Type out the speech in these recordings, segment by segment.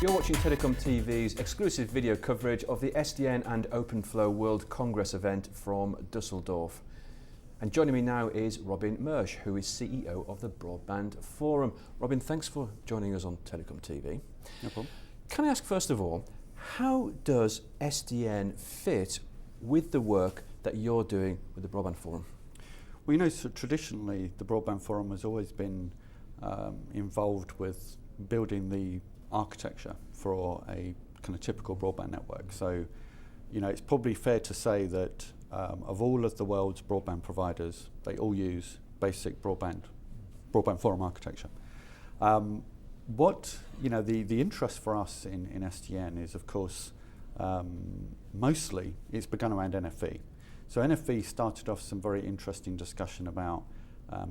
You're watching TelecomTV's exclusive video coverage of the SDN and OpenFlow World Congress event from Dusseldorf. And joining me now is Robin Mersch, who is CEO of the Broadband Forum. Robin, thanks for joining us on TelecomTV. No problem. Can I ask first of all, how does SDN fit with the work that you're doing with the Broadband Forum? Well, you know, so traditionally the Broadband Forum has always been involved with building the architecture for a kind of typical broadband network. So, you know, it's probably fair to say that of all of the world's broadband providers, they all use basic Broadband Forum architecture. What, you know, the interest for us in SDN is, of course, mostly it's begun around NFV. So NFV started off some very interesting discussion about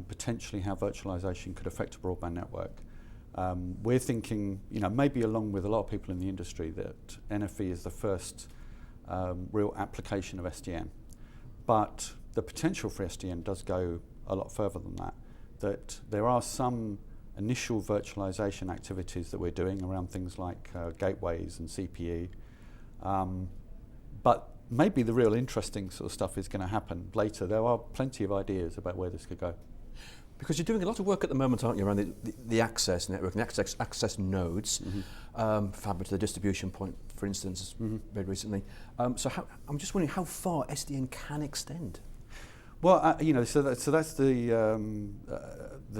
potentially how virtualization could affect a broadband network. We're thinking, you know, maybe along with a lot of people in the industry, that NFV is the first real application of SDN. But the potential for SDN does go a lot further than that. That there are some initial virtualization activities that we're doing around things like gateways and CPE. But maybe the real interesting sort of stuff is going to happen later. There are plenty of ideas about where this could go. Because you're doing a lot of work at the moment, aren't you, around the access network, the access nodes, fiber to the distribution point, for instance, very recently. So I'm just wondering how far SDN can extend. Well, you know, so that's the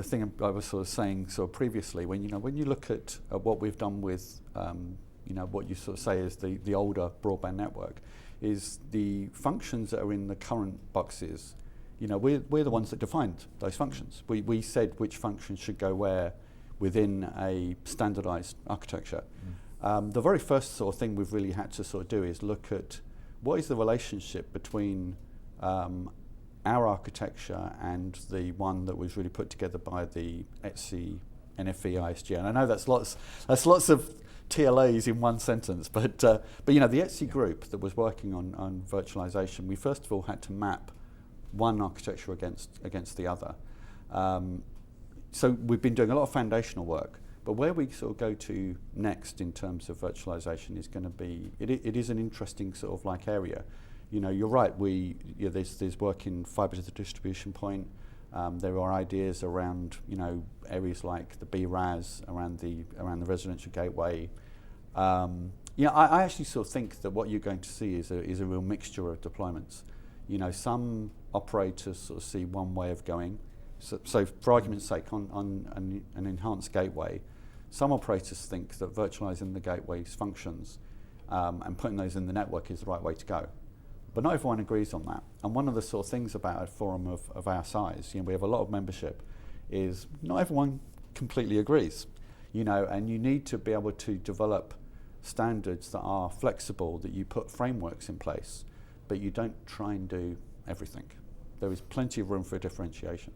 thing I was sort of saying sort of previously. When you look at what we've done with, you know, what you sort of say is the older broadband network, is the functions that are in the current boxes. You know, we're the ones that defined those functions. We said which functions should go where within a standardized architecture. The very first sort of thing we've really had to sort of do is look at what is the relationship between our architecture and the one that was really put together by the SDN, NFV, SDN. I know that's lots of TLAs in one sentence, but you know, the ETSI group that was working on virtualization, we first of all had to map one architecture against the other. So we've been doing a lot of foundational work, but where we sort of go to next in terms of virtualization is going to be, it is an interesting sort of like area. You know, you're right, there's work in fiber to the distribution point. There are ideas around, you know, areas like the BRAS around the residential gateway. You know, I actually sort of think that what you're going to see is a real mixture of deployments. You know, some operators sort of see one way of going. So for argument's sake, on an enhanced gateway, some operators think that virtualizing the gateway's functions and putting those in the network is the right way to go. But not everyone agrees on that. And one of the sort of things about a forum of our size, you know, we have a lot of membership, is not everyone completely agrees. You know, and you need to be able to develop standards that are flexible, that you put frameworks in place, but you don't try and do everything. There is plenty of room for differentiation.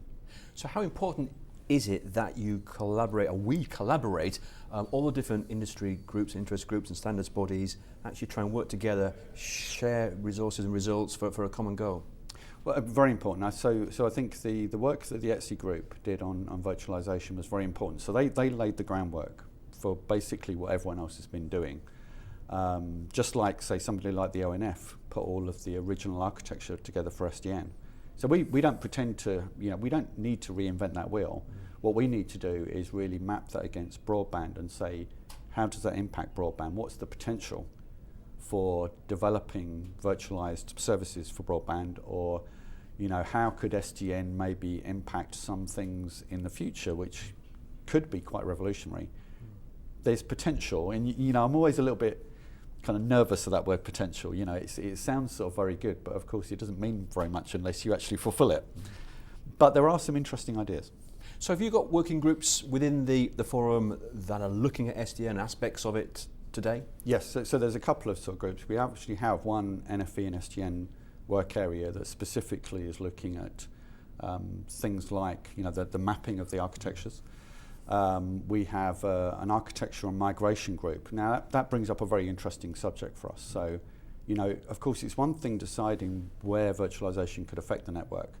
So how important is it that you collaborate, or we collaborate, all the different industry groups, interest groups and standards bodies, actually try and work together, share resources and results for a common goal? Well, very important. So I think the work that the ETSI group did on virtualization was very important. So they laid the groundwork for basically what everyone else has been doing. Just like, say, somebody like the ONF put all of the original architecture together for SDN. So we don't pretend to, you know, we don't need to reinvent that wheel. What we need to do is really map that against broadband and say, how does that impact broadband? What's the potential for developing virtualized services for broadband? Or, you know, how could SDN maybe impact some things in the future which could be quite revolutionary? There's potential, and you know, I'm always a little bit kind of nervous of that word potential. You know, it sounds sort of very good, but of course it doesn't mean very much unless you actually fulfill it. But there are some interesting ideas. So have you got working groups within the forum that are looking at SDN aspects of it today? Yes, so there's a couple of sort of groups. We actually have one NFV and SDN work area that specifically is looking at things like, you know, the mapping of the architectures. We have an architecture and migration group. Now that brings up a very interesting subject for us. So, you know, of course it's one thing deciding where virtualization could affect the network.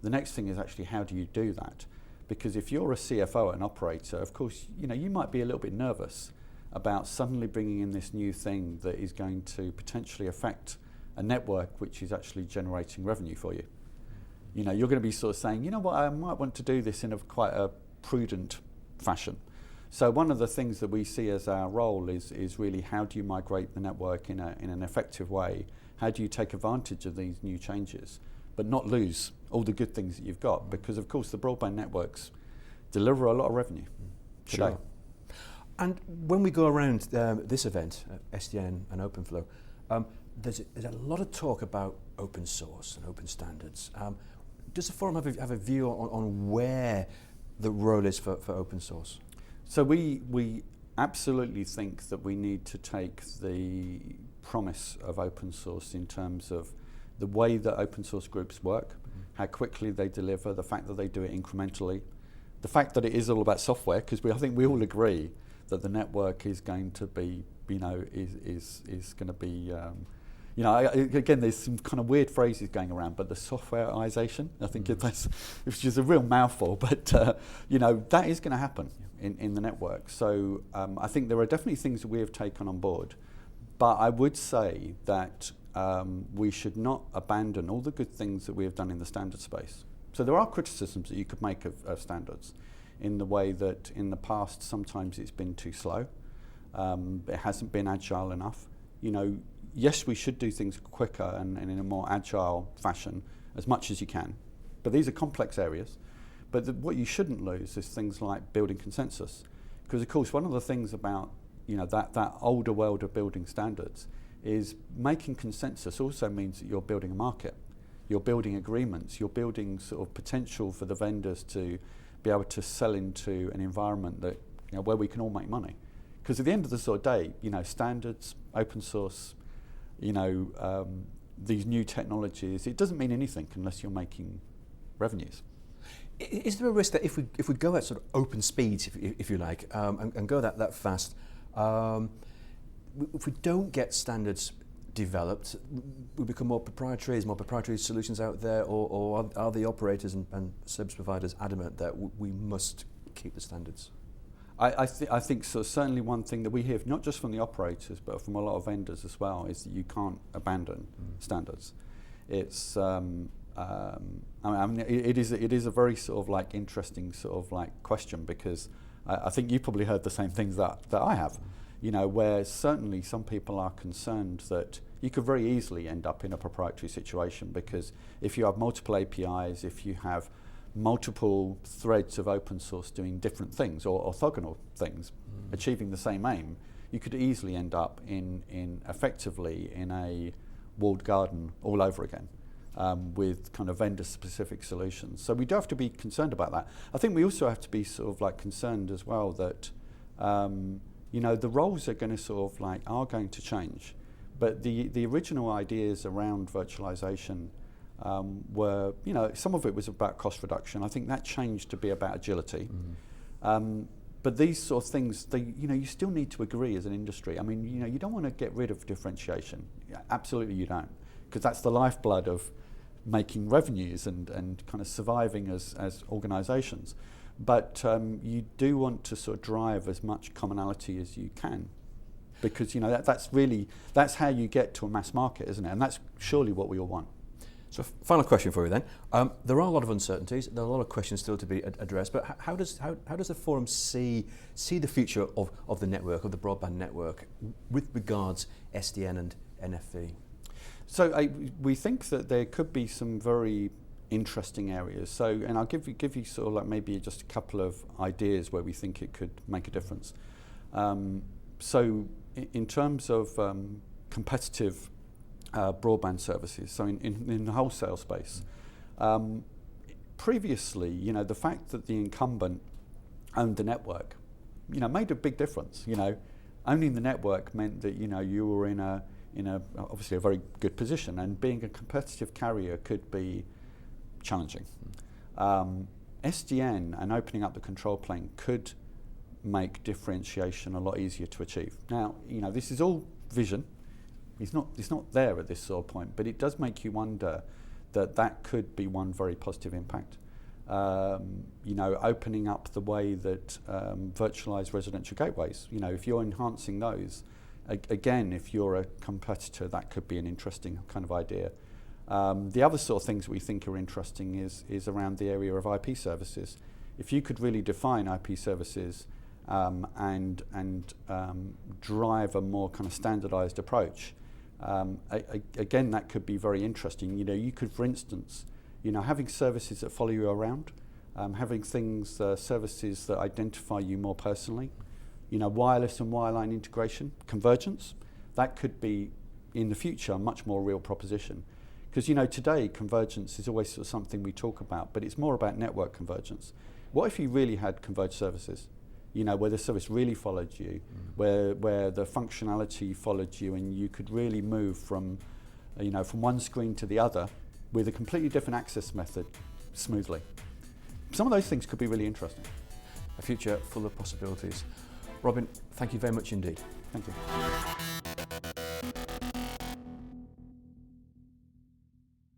The next thing is actually how do you do that? Because if you're a CFO, an operator, of course, you know, you might be a little bit nervous about suddenly bringing in this new thing that is going to potentially affect a network which is actually generating revenue for you. You know, you're going to be sort of saying, you know what, I might want to do this in quite a prudent fashion. So one of the things that we see as our role is really how do you migrate the network in an effective way? How do you take advantage of these new changes, but not lose all the good things that you've got? Because of course the broadband networks deliver a lot of revenue today. Sure. And when we go around this event, SDN and OpenFlow, there's a lot of talk about open source and open standards. Does the forum have a view on where the role is for open source? So we absolutely think that we need to take the promise of open source in terms of the way that open source groups work, how quickly they deliver, the fact that they do it incrementally, the fact that it is all about software, because I think we all agree that the network is going to be, you know, is going to be, you know, again, there's some kind of weird phrases going around, but the softwareization, I think which is a real mouthful, but you know, that is going to happen in the network. So I think there are definitely things that we have taken on board, but I would say that we should not abandon all the good things that we have done in the standard space. So there are criticisms that you could make of standards in the way that in the past sometimes it's been too slow, it hasn't been agile enough. You know, yes, we should do things quicker and in a more agile fashion as much as you can, but these are complex areas. But what you shouldn't lose is things like building consensus, because of course one of the things about, you know, that older world of building standards is making consensus also means that you're building a market, you're building agreements, you're building sort of potential for the vendors to be able to sell into an environment that, you know, where we can all make money. Because at the end of the sort of day, you know, standards, open source, you know, these new technologies, it doesn't mean anything unless you're making revenues. Is there a risk that if we go at sort of open speed, if you like, and go that fast, if we don't get standards developed, we become more proprietary, is more proprietary solutions out there, or are the operators and service providers adamant that we must keep the standards? I think so. Certainly one thing that we hear, not just from the operators, but from a lot of vendors as well, is that you can't abandon standards. It's, I mean, it is a very sort of like interesting sort of like question, because I think you probably heard the same things that I have, you know, where certainly some people are concerned that you could very easily end up in a proprietary situation, because if you have multiple APIs, if you have multiple threads of open source doing different things or orthogonal things, achieving the same aim, you could easily end up in effectively in a walled garden all over again, with kind of vendor specific solutions. So we do have to be concerned about that. I think we also have to be sort of like concerned as well that you know, the roles are going to sort of like are going to change, but the original ideas around virtualization were, you know, some of it was about cost reduction. I think that changed to be about agility. But these sort of things, you know, you still need to agree as an industry. I mean, you know, you don't want to get rid of differentiation. Absolutely you don't, because that's the lifeblood of making revenues and kind of surviving as organizations. But you do want to sort of drive as much commonality as you can, because, you know, that's how you get to a mass market, isn't it? And that's surely what we all want. So final question for you then. There are a lot of uncertainties, there are a lot of questions still to be addressed, but how does the forum see the future of the network, of the broadband network, with regards SDN and NFV? So we think that there could be some very interesting areas. So, and I'll give you sort of like maybe just a couple of ideas where we think it could make a difference. So in terms of competitive broadband services, so in the wholesale space, previously, you know, the fact that the incumbent owned the network, you know, made a big difference. You know, owning the network meant that, you know, you were in a obviously a very good position, and being a competitive carrier could be challenging. SDN and opening up the control plane could make differentiation a lot easier to achieve. Now, you know, this is all vision. It's not there at this sort of point, but it does make you wonder that could be one very positive impact. you know, opening up the way that virtualized residential gateways, you know, if you're enhancing those, again, if you're a competitor, that could be an interesting kind of idea. The other sort of things we think are interesting is around the area of IP services. If you could really define IP services and drive a more kind of standardized approach, again, that could be very interesting. You know, you could, for instance, you know, having services that follow you around, having things, services that identify you more personally, you know, wireless and wireline integration, convergence, that could be in the future a much more real proposition. Because, you know, today convergence is always sort of something we talk about, but it's more about network convergence. What if you really had converged services? You know, where the service really followed you, where the functionality followed you, and you could really move from, you know, from one screen to the other with a completely different access method smoothly. Some of those things could be really interesting. A future full of possibilities. Robin, thank you very much indeed. Thank you.